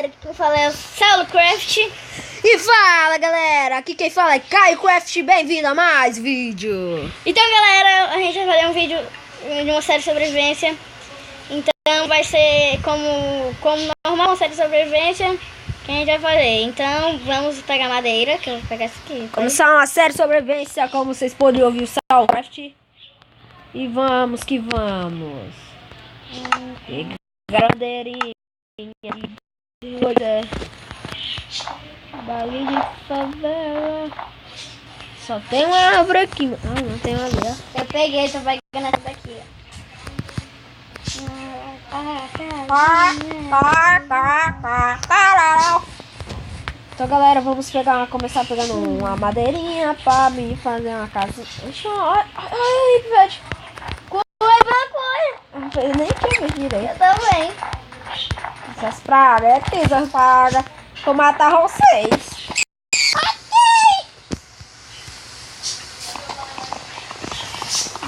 galera, aqui quem fala é o Saulo Craft. E fala galera, aqui quem fala é Caio Craft, bem-vindo a mais vídeo. Então galera, a gente vai fazer um vídeo de uma série de sobrevivência. Então vai ser como normal, uma série de sobrevivência que a gente vai fazer. Então vamos pegar madeira, que eu vou pegar essa aqui. Começar uma série de sobrevivência, como vocês podem ouvir o Saulo Craft. E vamos que vamos. Pegar madeirinha. Balinha de favela. Só tem uma árvore aqui. Ah, não tem uma ali, ó. Eu peguei, tô pegando essa daqui, Então galera, vamos começar pegando uma madeirinha pra mim fazer uma casa. Ai, velho. Eu nem tinha visto direito. Eu também. Essas pragas, essas pragas. Vou matar vocês.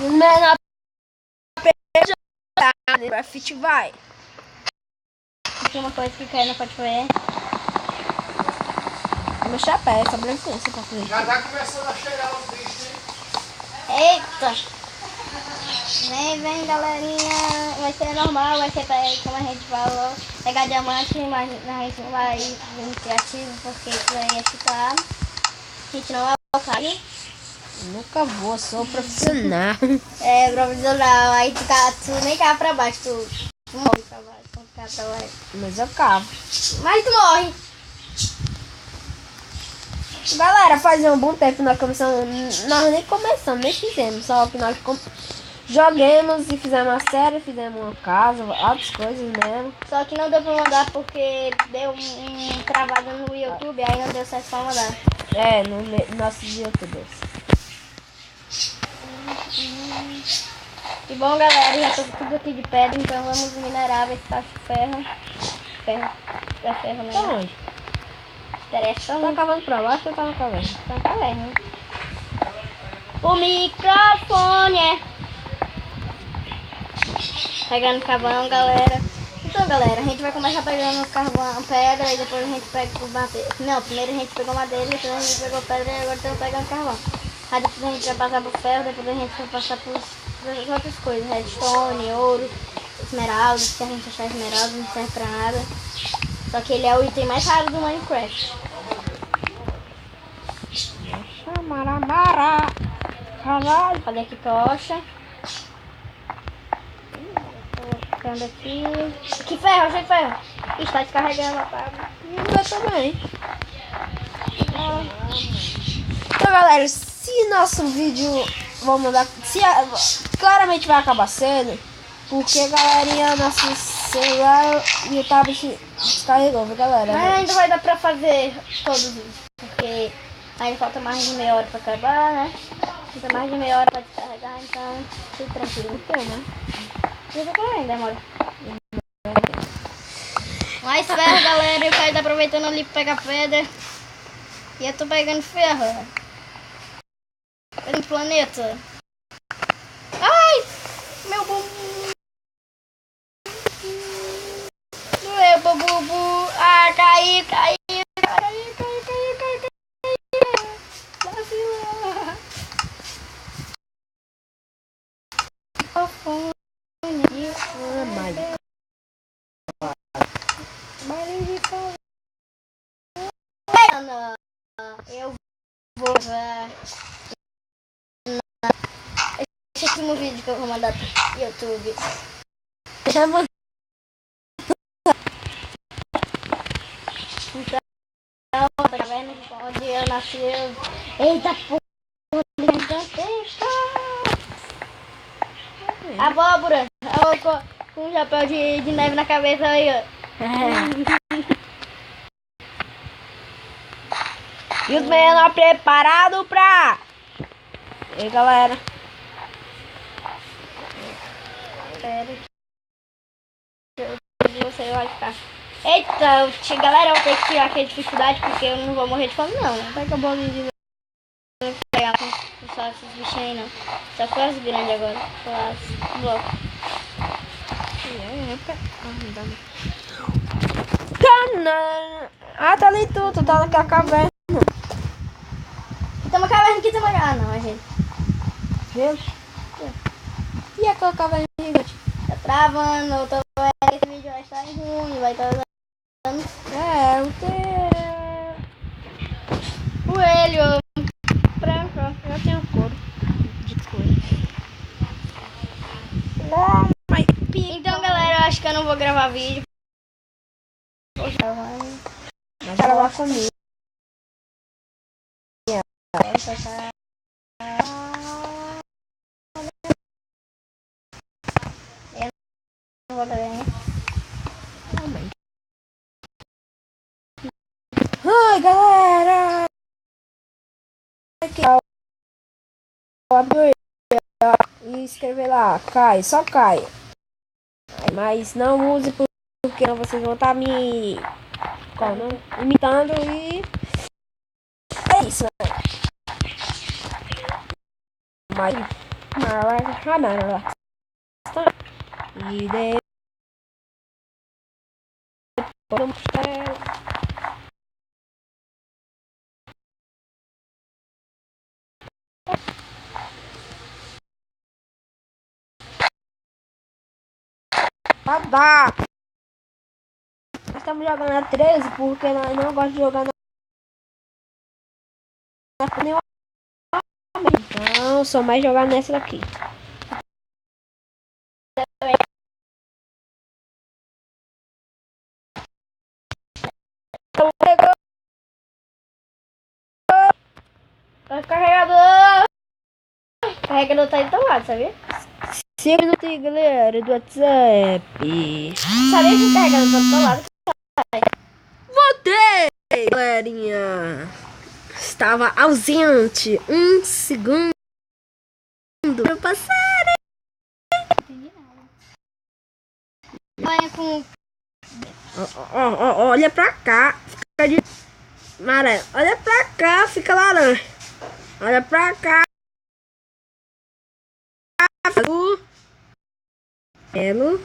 Menor Grafite vai. Tem uma coisa que cai, não pode ver. Meu chapéu, sobrevivência pra fazer. Já tá começando a cheirar os bichos, hein? Eita! Vem galerinha, vai ser normal, vai ser como a gente falou, pegar diamante, mas a gente não vai vir criativo porque isso aí é chutado. A gente não é o Caio. Nunca vou, sou profissional. É profissional, aí tu nem cai pra baixo, tu morre pra baixo, tu cai pra baixo. Mas eu cavo. Mas tu morre. Galera, faz um bom tempo nós começamos, nós nem começamos, nem fizemos, só que nós joguemos e fizemos uma série, fizemos uma casa, outras coisas mesmo. Só que não deu pra mandar porque deu um travado no YouTube, aí não deu certo pra mandar. É, no nossos youtubers. E bom galera, já tô tudo aqui de pedra, então vamos minerar, ver se tá ferro. Ferro, é ferro Tá mesmo. onde? Interessa Tá cavando pra baixo ou tá na caverna? Tá caverna. O microfone é... Pegando carvão, galera. Então, galera, a gente vai começar pegando carvão, pedra, e depois a gente pega o madeira. Não, primeiro a gente pegou madeira, depois a gente pegou pedra e agora estamos pegando carvão. Aí depois a gente vai passar por ferro, depois a gente vai passar por outras coisas, redstone, ouro, esmeralda. Se a gente achar esmeralda não serve pra nada. Só que ele é o item mais raro do Minecraft. Maramara. Caralho. Fazer aqui tocha. Ficando aqui. Que ferro, achei ferro. Está descarregando a tábua. Eu também. Então galera, se nosso vídeo vou mandar, claramente vai acabar cedo, porque galerinha, nosso celular e o tablet descarregou, viu galera? Mas ainda vai dar pra fazer todos isso, porque ainda falta mais de meia hora pra acabar, né? Falta mais de meia hora pra descarregar, então tudo tranquilo. Né? Eu também demora. Mais ferro, galera, e o Caio tá aproveitando ali pra pegar pedra. E eu tô pegando ferro. No planeta. Ai! Meu bumbum! Meu bumbum! Ah, caí! Vacila! Eu vou ver. Esse último vídeo que eu vou mandar pro YouTube. Chama. Então, a caverna onde eu nasci. Eita porra, gigantesca! Abóbora! Com um chapéu de neve na cabeça aí, ó. E os menores preparados pra... E aí galera? Espera. Você vai ficar. Eita, galera, eu vou ter que tirar aqui a dificuldade porque eu não vou morrer de fome, não. Não pega a bola de pegar só esses bichinhos aí, não. Só que as grandes agora. Só as blocos. Ah, tá ali tu tá naquela caverna. Tem uma caverna aqui também. Ah, não, é gente. Gelo? E aquela caverna gigante? Tá travando, eu tô vendo que esse vídeo vai estar ruim, vai estar dando É, o teu. coelho. Branco, eu tenho couro. De couro. Não, mas Então, galera, eu acho que eu não vou gravar vídeo. Vou gravar. Mas gravar comigo. Não vou gravar. Ai, galera! Aqui, ó. E escrever lá, cai, só cai. Mas não use porque não vocês vão estar me imitando e é isso, né? Mas e depois dá. Nós estamos jogando a 13 porque nós não gostamos de jogar na nenhuma. Não, só mais jogar nessa daqui. Carregador! Carregador tá aí do teu lado, sabia? 5 minutos aí, galera, do WhatsApp. Sabia que o carregador tá do teu lado? Voltei, galerinha. Estava ausente um segundo pra passar. Olha com... Olha pra cá, fica de amarelo. Olha pra cá, fica laranja. Olha pra cá, azul. Elo.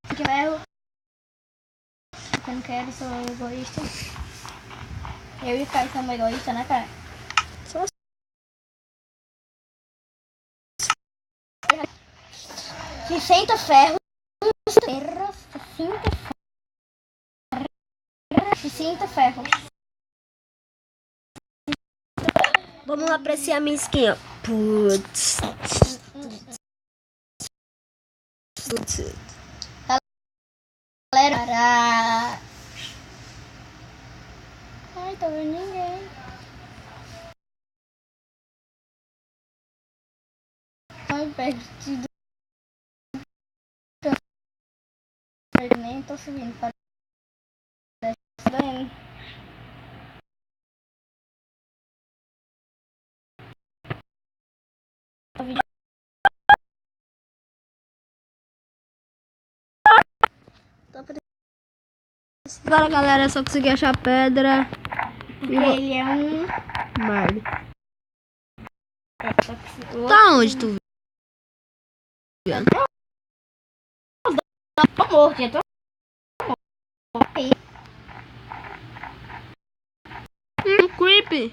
Que ferro. Eu não quero, sou egoísta. Eu e o Caio somos egoístas, né, cara? Se senta ferro. Se sinta ferro. Vamos lá apreciar minha skin, ó. Putz. Galera. Ai, tô vendo ninguém. Ai, perdido. Nem tô subindo. Parece doendo. Agora, galera, só consegui achar pedra. Porque ele é um... Merda. Só que se... Tá onde tu viu? Tô morto, já tô morto. Aí. Creepy.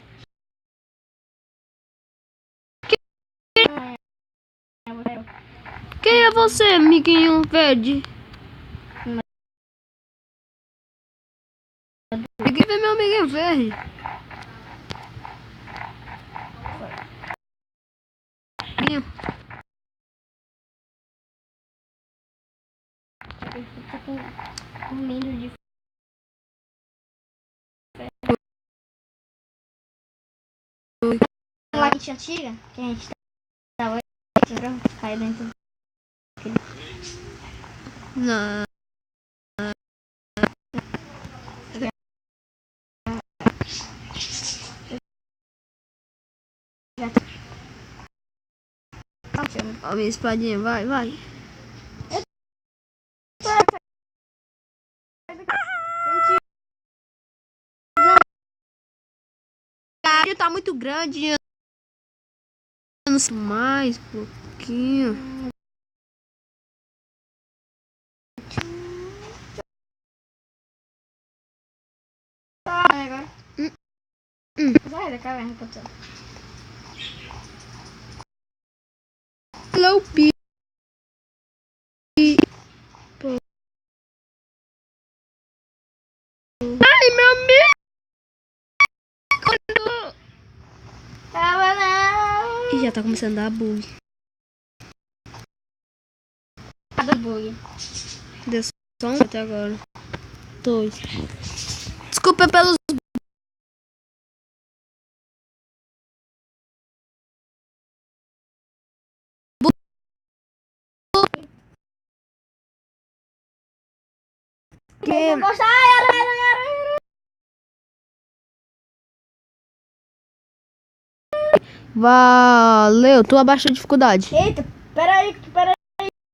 Quem é você, amiguinho verde? Ninguém vê meu amiguinho verde. Amiguinho. Tá dormindo de... Lá que tinha antiga, que a gente tava... Caiu dentro. Não. Ó, minha espadinha, vai, vai. Ele tá muito grande. Eu não sei mais um pouquinho. Sai da caverna que eu tô. Hello, people. Ai, meu amigo! Calma não. Ih, já tá começando a dar bug. Do bug. Deu só um até agora. 2. Desculpa pelos. Eu vou gostar. Ai, Valeu, tu abaixa a dificuldade. Eita, peraí.